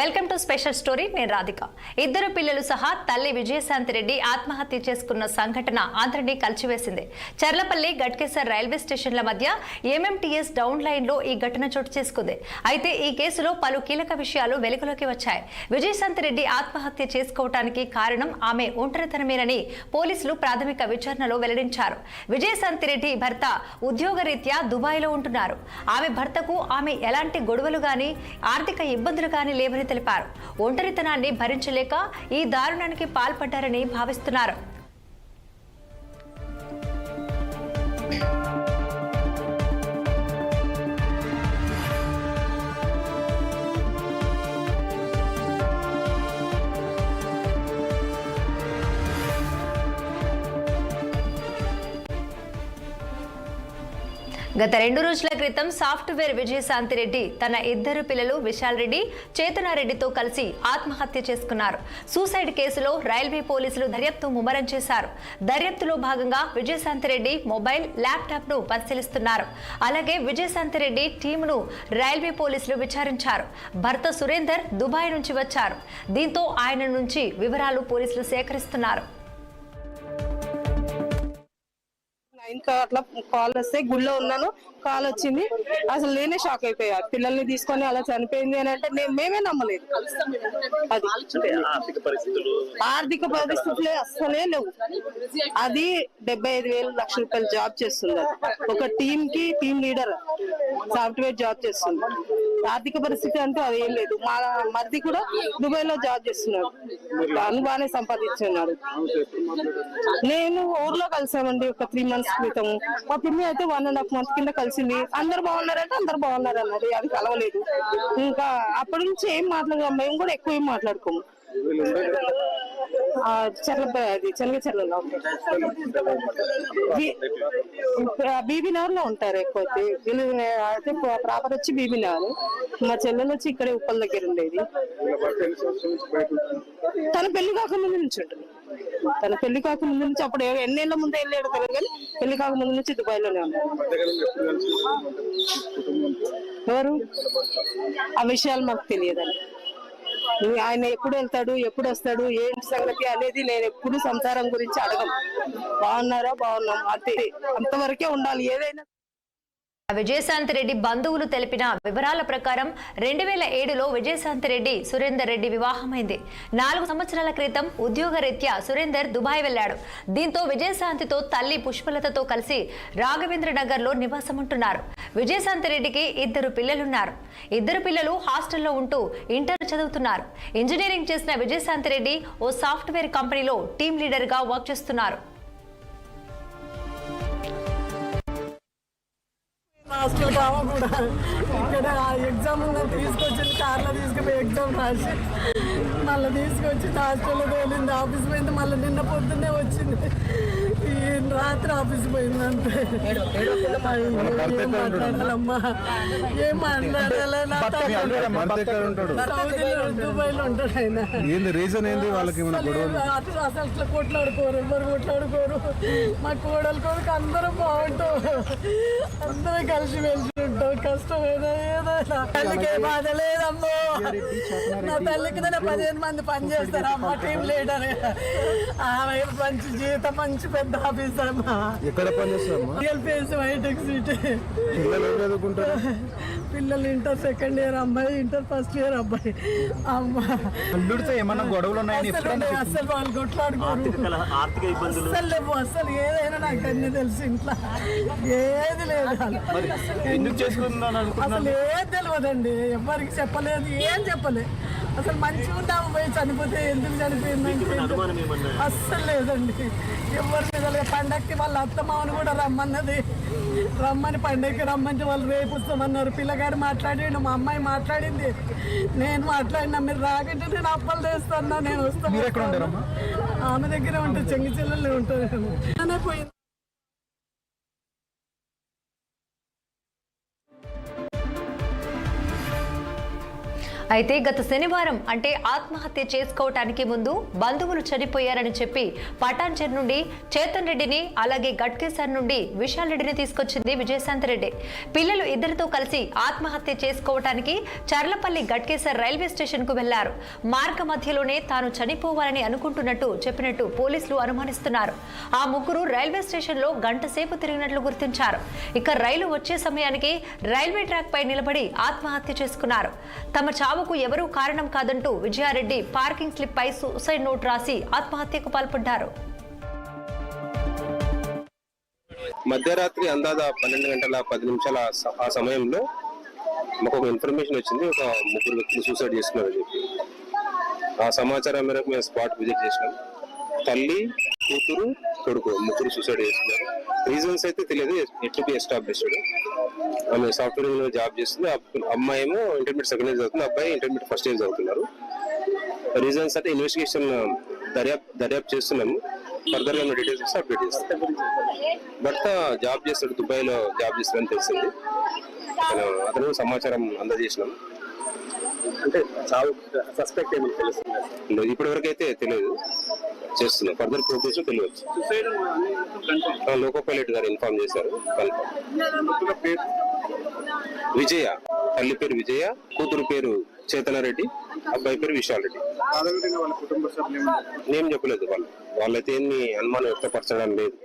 Welcome to special story. నేను రాధిక. ఇద్దరు పిల్లలు సహా తల్లి విజయశాంతి రెడ్డి ఆత్మహత్య చేసుకున్న సంఘటన అందరినీ కలిచివేసింది. చర్లపల్లి గట్కేసర్ రైల్వే స్టేషన్ల మధ్య ఎంఎంటీఎస్ డౌన్ లైన్ లో ఈ ఘటన చోటు చేసుకుంది. అయితే ఈ కేసులో పలు కీలక విషయాలు వెలుగులోకి వచ్చాయి. విజయశాంతి రెడ్డి ఆత్మహత్య చేసుకోవటానికి కారణం ఆమె ఒంటరితనమేనని పోలీసులు ప్రాథమిక విచారణలో వెల్లడించారు. విజయశాంతి రెడ్డి భర్త ఉద్యోగరీత్యా దుబాయ్ లో ఉంటున్నారు. ఆమె భర్తకు ఆమె ఎలాంటి గొడవలు గాని ఆర్థిక ఇబ్బందులు గాని లేవని తెలిపారు. ఒంటరితనాన్ని భరించలేక ఈ దారుణానికి పాల్పడ్డారని భావిస్తున్నారు. గత 2 రోజుల క్రితం సాఫ్ట్వేర్ విజయశాంతి రెడ్డి తన ఇద్దరు పిల్లలు విశాల్ రెడ్డి, చేతనారెడ్డితో కలిసి ఆత్మహత్య చేసుకున్నారు. సూసైడ్ కేసులో రైల్వే పోలీసులు దర్యాప్తు ముమ్మరం చేశారు. దర్యాప్తులో భాగంగా విజయశాంతి రెడ్డి మొబైల్, ల్యాప్టాప్ ను పరిశీలిస్తున్నారు. అలాగే విజయశాంతి రెడ్డి టీమును రైల్వే పోలీసులు విచారించారు. భర్త సురేందర్ దుబాయ్ నుంచి వచ్చారు. దీంతో ఆయన నుంచి వివరాలు పోలీసులు సేకరిస్తున్నారు. ఇంకా అట్లా కాల్ వస్తే గుళ్ళో ఉన్నాను, కాల్ వచ్చింది. అసలు నేనే షాక్ అయిపోయా. పిల్లల్ని తీసుకొని అలా చనిపోయింది అని అంటే మేమే నమ్మలేదు. అది ఆర్థిక పరిస్థితులే అస్సలే లేవు. అది 75,000 లక్షల రూపాయలు జాబ్ చేస్తుంది. ఒక టీమ్ కి టీమ్ లీడర్ సాఫ్ట్వేర్ జాబ్ చేస్తుంది. ఆర్థిక పరిస్థితి అంటూ అది ఏం లేదు. మా మరిది కూడా దుబాయ్ లో జాబ్ చేస్తున్నాడు. తను బాగానే సంపాదించున్నాడు. నేను ఊర్లో కలిసామండి ఒక 3 months క్రితం. మా పిన్ని అయితే 1.5 months కింద కలిసింది. అందరు బాగున్నారంటే అందరు బాగున్నారు అన్నది. అది కలవలేదు. ఇంకా అప్పటి నుంచి ఏం మాట్లాడము. మేము కూడా ఎక్కువ ఏం మాట్లాడుకోము. చెన్నగచెర్లలో బీబీనగర్ లో ఉంటారు ఎక్కువ. అయితే ప్రాపర్ వచ్చి బీబీనగర్. మా చెల్లెలు వచ్చి ఇక్కడే ఉప్పల దగ్గర ఉండేది. తన పెళ్లి కాకముందు నుంచి ఉంటుంది. తన పెళ్లి కాకముందు నుంచి అప్పుడు ఎన్నేళ్ల ముందే వెళ్ళాడు తెలియదు, కానీ పెళ్లి కాకముందు నుంచి దుబాయ్ లోనే ఉన్నాడు. ఎవరు ఆ విషయాలు మాకు తెలియదండి. ఆయన ఎప్పుడు వెళ్తాడు, ఎప్పుడు వస్తాడు, ఏంటి సంగతి అనేది నేను ఎప్పుడు సంసారం గురించి అడగను. బాగున్నారా, బాగున్నాం అంతే, అంతవరకే ఉండాలి. ఏదైనా విజయశాంతి రెడ్డి బంధువులు తెలిపిన వివరాల ప్రకారం 2007లో విజయశాంతి రెడ్డి సురేందర్ రెడ్డి వివాహమైంది. 4 సంవత్సరాల క్రితం ఉద్యోగరీత్యా సురేందర్ దుబాయ్ వెళ్లాడు. దీంతో విజయశాంతితో తల్లి పుష్పలతతో కలిసి రాఘవేంద్ర నగర్ లో నివాసం ఉంటున్నారు. విజయశాంతి రెడ్డికి 2 పిల్లలున్నారు. 2 పిల్లలు హాస్టల్లో ఉంటూ ఇంటర్ చదువుతున్నారు. ఇంజనీరింగ్ చేసిన విజయశాంతి రెడ్డి ఓ సాఫ్ట్వేర్ కంపెనీలో టీమ్ లీడర్ గా వర్క్ చేస్తున్నారు. హాస్టల్ కావా కూడా ఇక్కడ ఎగ్జామ్ ఉందని తీసుకొచ్చింది. కార్లో తీసుకుపోయి ఎగ్జామ్ రాసి మళ్ళీ తీసుకొచ్చి హాస్టల్లో తోలింది. ఆఫీస్ పోయింది. మళ్ళీ నిన్న పొద్దున్నే వచ్చింది. రాత్రి ఆఫీస్ పోయింది. అంతే. ఏం మాట్లాడాలమ్మా, ఏం మాట్లాడాలి. దుబాయ్ లో ఉంటాడు ఆయన. అసలు ఇట్లా కొట్లాడుకోరు, ఎవరు కొట్లాడుకోరు. మా కోడలు కొడుకు అందరూ బాగుంటాం, అందరూ కలిసి వెళ్తూ ఉంటాం. కష్టమైనా ఏదైనా తల్లికి బాధ లేదమ్మో. నా తల్లికి 15 మంది పని చేస్తారు. అమ్మ టీం లీడర్. ఆమె మంచి జీతం, మంచి పెద్ద ఆఫీసర్ అమ్మా. పిల్లలు ఇంటర్ సెకండ్ ఇయర్ అమ్మాయి, ఇంటర్ ఫస్ట్ ఇయర్ అబ్బాయి. అమ్మా ఏమన్నా గొడవలు ఉన్నాయని అసలు వాళ్ళు కొట్లాడుకోరు. అసలు లేవు. అసలు ఏదైనా నాకు అన్ని తెలుసు. ఇంట్లో ఏది లేదు. అసలు ఏం తెలియదండి. ఎవరికి చెప్పలేదు, ఏం చెప్పలేదు. అసలు మంచిగా ఉంటాము. పోయి చనిపోతే ఎందుకు చనిపోయిందంటే అస్సలు లేదండి. ఎవరి మీద పండక్కి వాళ్ళ అత్తమామని కూడా రమ్మన్నది. రమ్మని పండగకి రమ్మంటే వాళ్ళు రేపు వస్తామన్నారు. పిల్లగారు మాట్లాడిండు, మా అమ్మాయి మాట్లాడింది, నేను మాట్లాడినా. మీరు రాకంటే నేను అప్పలు చేస్తాను, నేను వస్తాను. ఆమె దగ్గరే ఉంటాను, చెంగిచెల్లెల్లో ఉంటాను. పోయింది. అయితే గత శనివారం అంటే ఆత్మహత్య చేసుకోవటానికి ముందు బంధువులు చనిపోయారని చెప్పి పటాన్చెరు నుండి చేతన్ రెడ్డిని అలాగే గట్కేసర్ నుండి విశాల్ రెడ్డిని తీసుకొచ్చింది విజయశాంతి రెడ్డి. పిల్లలు ఇద్దరితో కలిసి ఆత్మహత్య చేసుకోవటానికి చర్లపల్లి గట్కేసర్ రైల్వే స్టేషన్ కు వెళ్లారు. మార్గ మధ్యలోనే తాను చనిపోవాలని అనుకుంటున్నట్టు చెప్పినట్టు పోలీసులు అనుమానిస్తున్నారు. ఆ ముగ్గురు రైల్వే స్టేషన్ లో గంట సేపు తిరిగినట్లు గుర్తించారు. ఇక రైలు వచ్చే సమయానికి రైల్వే ట్రాక్ పై నిలబడి ఆత్మహత్య చేసుకున్నారు. తమ చావుకు ఎవరూ కారణం కాదంటూ విజయారెడ్డి పార్కింగ్ స్లిప్ పై సూసైడ్ నోట్ రాసి ఆత్మహత్యకు పాల్పడ్డారు. మధ్యరాత్రి అందాజ 12 గంటల 10 నిమిషాల ఆ సమయంలో మాకు ఒక ఇన్ఫర్మేషన్ వచ్చింది, ఒక ముగ్గురు వ్యక్తులు సూసైడ్ చేస్తున్నారని చెప్పి. ఆ సమాచారం మేరకు మేము స్పాట్ విజిట్ చేసినాం. తల్లి, కూతురు, కొడుకు ముగ్గురు సూసైడ్ చేస్తున్నారు. రీజన్స్ అయితే తెలియదు, ఎట్ టు బి ఎస్టాబ్లిష్డ్. ఆమె సాఫ్ట్వేర్ ఇంజనీర్ జాబ్ చేస్తుంది. అమ్మాయి ఏమో ఇంటర్మీడియట్ సెకండ్ ఇయర్ చదువుతుంది, అబ్బాయి ఇంటర్మీడియట్ ఫస్ట్ ఇయర్ చదువుతున్నారు. రీజన్స్ అంటే ఇన్వెస్టిగేషన్ దర్యాప్తు చేస్తున్నాము. ఫర్దర్ గా డీటెయిల్స్ ఇస్తే అప్డేట్ చేస్తాం. భర్త జాబ్ చేస్తాడు, దుబాయ్ లో జాబ్ చేస్తాడని తెలిసింది. అతను సమాచారం అందజేసినాం. అంటే సస్పెక్ట్ ఏమని తెలుస్తుంది? ఇప్పటి వరకు అయితే తెలియదు, చేస్తున్నాం. ఫర్దర్ ప్రోగ్రెస్ తెలియవచ్చు. లోకో పైలట్ గారు ఇన్ఫార్మ్ చేశారు. విజయ, తల్లి పేరు విజయ, కూతురు పేరు చేతనారెడ్డి, అబ్బాయి పేరు విశాల్ రెడ్డి. వాళ్ళ కుటుంబ సభ్యులు ఏం చెప్పలేదు. వాళ్ళైతే ఏమి అనుమానం వ్యక్తపరచడం లేదు.